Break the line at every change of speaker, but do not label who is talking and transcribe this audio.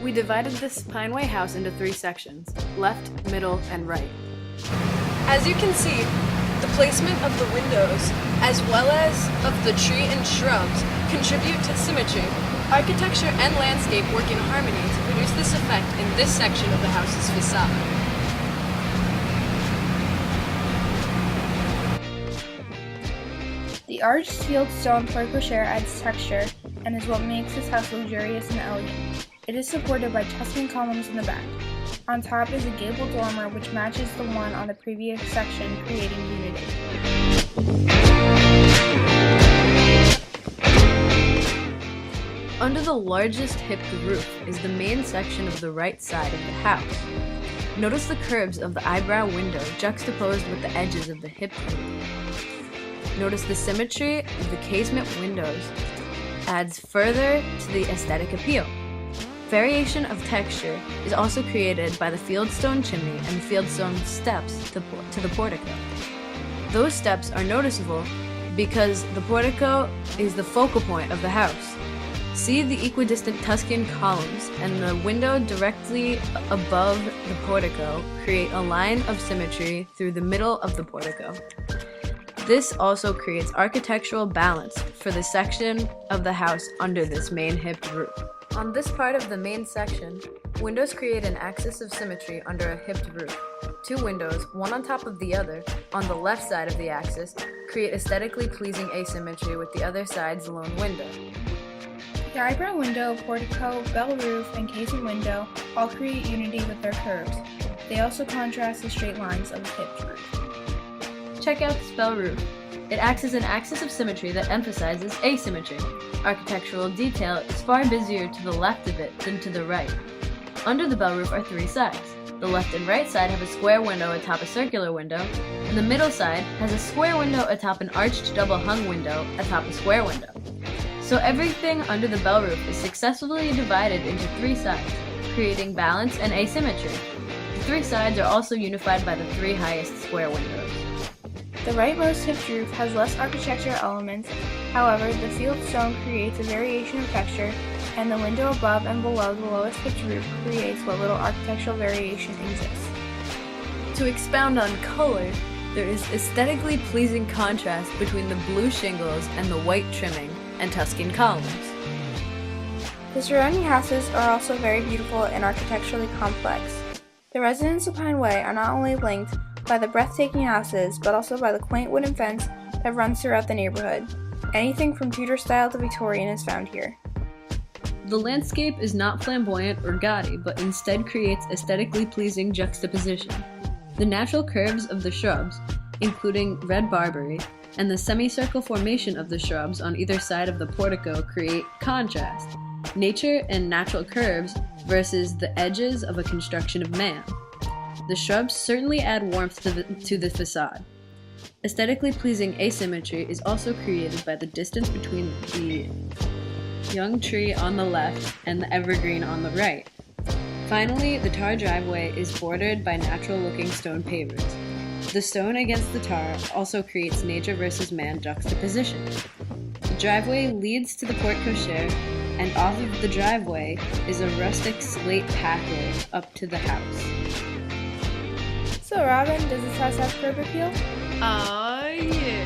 We divided this Pineway house into 3 sections, left, middle, and right.
As you can see, the placement of the windows, as well as of the tree and shrubs, contribute to symmetry. Architecture and landscape work in harmony to produce this effect in this section of the house's facade.
The arched fieldstone porte-cochere adds texture and is what makes this house luxurious and elegant. It is supported by Tuscan columns in the back. On top is a gable dormer which matches the one on the previous section, creating unity.
Under the largest hipped roof is the main section of the right side of the house. Notice the curves of the eyebrow window juxtaposed with the edges of the hipped roof. Notice the symmetry of the casement windows adds further to the aesthetic appeal. Variation of texture is also created by the fieldstone chimney and the fieldstone steps to the portico. Those steps are noticeable because the portico is the focal point of the house. See the equidistant Tuscan columns and the window directly above the portico create a line of symmetry through the middle of the portico. This also creates architectural balance for the section of the house under this main hipped roof. On this part of the main section, windows create an axis of symmetry under a hipped roof. 2 windows, one on top of the other, on the left side of the axis, create aesthetically pleasing asymmetry with the other side's lone window.
The eyebrow window, portico, bell roof, and casement window all create unity with their curves. They also contrast the straight lines of the hipped roof.
Check out this bell roof. It acts as an axis of symmetry that emphasizes asymmetry. Architectural detail is far busier to the left of it than to the right. Under the bell roof are 3 sides. The left and right side have a square window atop a circular window, and the middle side has a square window atop an arched double-hung window atop a square window. So everything under the bell roof is successfully divided into 3 sides, creating balance and asymmetry. The 3 sides are also unified by the 3 highest square windows.
The rightmost hipped roof has less architectural elements, however, the fieldstone creates a variation of texture, and the window above and below the lowest hipped roof creates what little architectural variation exists.
To expound on color, there is aesthetically pleasing contrast between the blue shingles and the white trimming and Tuscan columns.
The surrounding houses are also very beautiful and architecturally complex. The residents of Pineway are not only linked by the breathtaking houses, but also by the quaint wooden fence that runs throughout the neighborhood. Anything from Tudor style to Victorian is found here.
The landscape is not flamboyant or gaudy, but instead creates aesthetically pleasing juxtaposition. The natural curves of the shrubs, including red barberry, and the semicircle formation of the shrubs on either side of the portico create contrast, nature and natural curves versus the edges of a construction of man. The shrubs certainly add warmth to the facade. Aesthetically pleasing asymmetry is also created by the distance between the young tree on the left and the evergreen on the right. Finally, the tar driveway is bordered by natural-looking stone pavers. The stone against the tar also creates nature versus man juxtaposition. The driveway leads to the porte-cochere, and off of the driveway is a rustic slate pathway up to the house.
So Robyn, does this house have curb appeal?
Yeah.